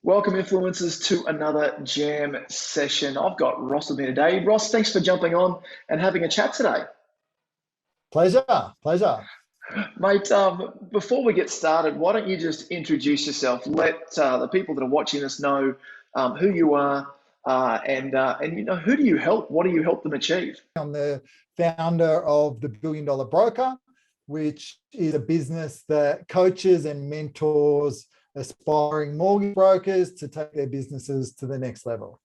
Welcome, influencers, to another jam session. I've got Ross with me today. Ross, thanks for jumping on and having a chat today. Pleasure. Mate, before we get started, why don't you just introduce yourself? Let the people that are watching us know who you are and who do you help? What do you help them achieve? I'm the founder of the Billion Dollar Broker, which is a business that coaches and mentors aspiring mortgage brokers to take their businesses to the next level.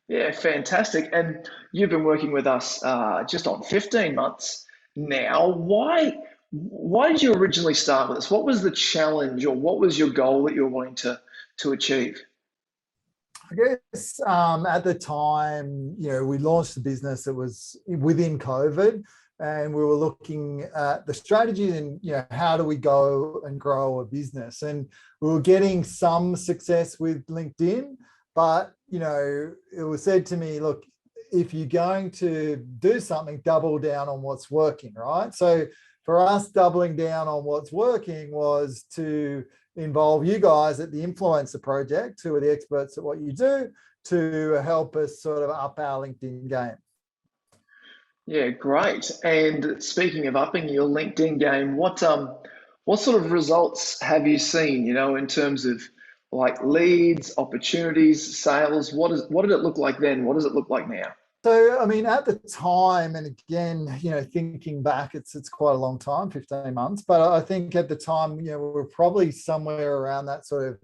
Yeah, fantastic. And you've been working with us just on 15 months now. Why did you originally start with us? What was the challenge or what was your goal that you were wanting to achieve? I guess at the time, we launched the business. It was within COVID, and we were looking at the strategy and how do we go and grow a business. And we were getting some success with LinkedIn, but it was said to me, look, if you're going to do something, double down on what's working, right? So for us, doubling down on what's working was to involve you guys at the Influencer Project, who are the experts at what you do, to help us sort of up our LinkedIn game. Yeah, great. And speaking of upping your LinkedIn game, what sort of results have you seen, in terms of like leads, opportunities, sales? What did it look like then? What does it look like now? So, I mean, at the time, and again, thinking back, it's quite a long time, 15 months, but I think at the time, we were probably somewhere around that sort of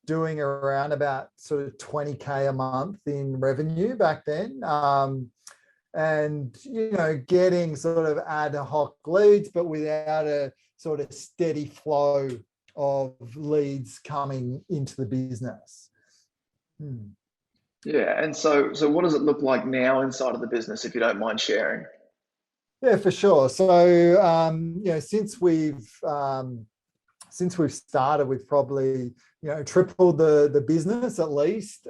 doing around about sort of 20K a month in revenue back then. And, getting sort of ad hoc leads, but without a sort of steady flow of leads coming into the business. Yeah, and so what does it look like now inside of the business, if you don't mind sharing? Yeah, for sure. So, since we've started, we've probably tripled the business at least,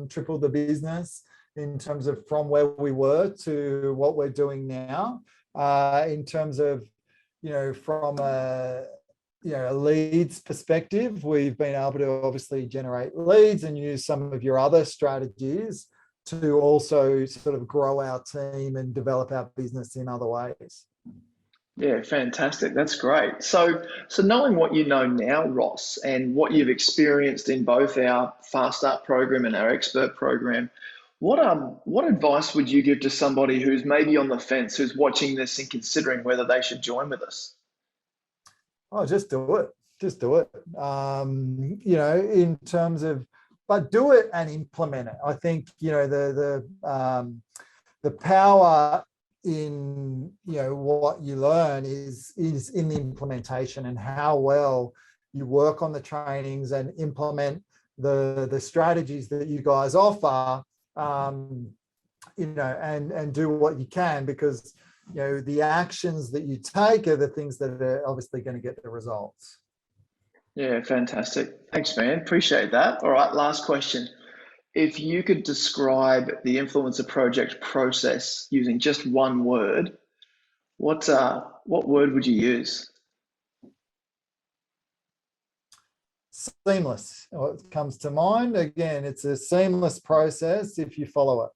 tripled the business in terms of from where we were to what we're doing now. In terms of from a leads perspective, we've been able to obviously generate leads and use some of your other strategies to also sort of grow our team and develop our business in other ways. Yeah, fantastic. That's great. So knowing what you know now, Ross, and what you've experienced in both our Fast Start program and our Expert program, what advice would you give to somebody who's maybe on the fence, who's watching this and considering whether they should join with us? Oh, just do it. Just do it. In terms of, but do it and implement it. I think the power in what you learn is in the implementation and how well you work on the trainings and implement the strategies that you guys offer. And do what you can, because the actions that you take are the things that are obviously going to get the results. Yeah, fantastic. Thanks, man. Appreciate that. All right, last question. If you could describe the Influencer Project process using just one word, what word would you use? Seamless. What comes to mind? Again, it's a seamless process if you follow it.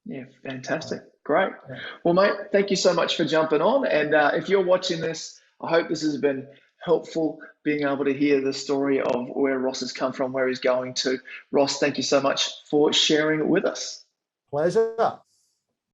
Yeah, fantastic. Great. Yeah. Well, mate, thank you so much for jumping on. And if you're watching this, I hope this has been helpful, being able to hear the story of where Ross has come from, where he's going to. Ross, thank you so much for sharing it with us. Pleasure.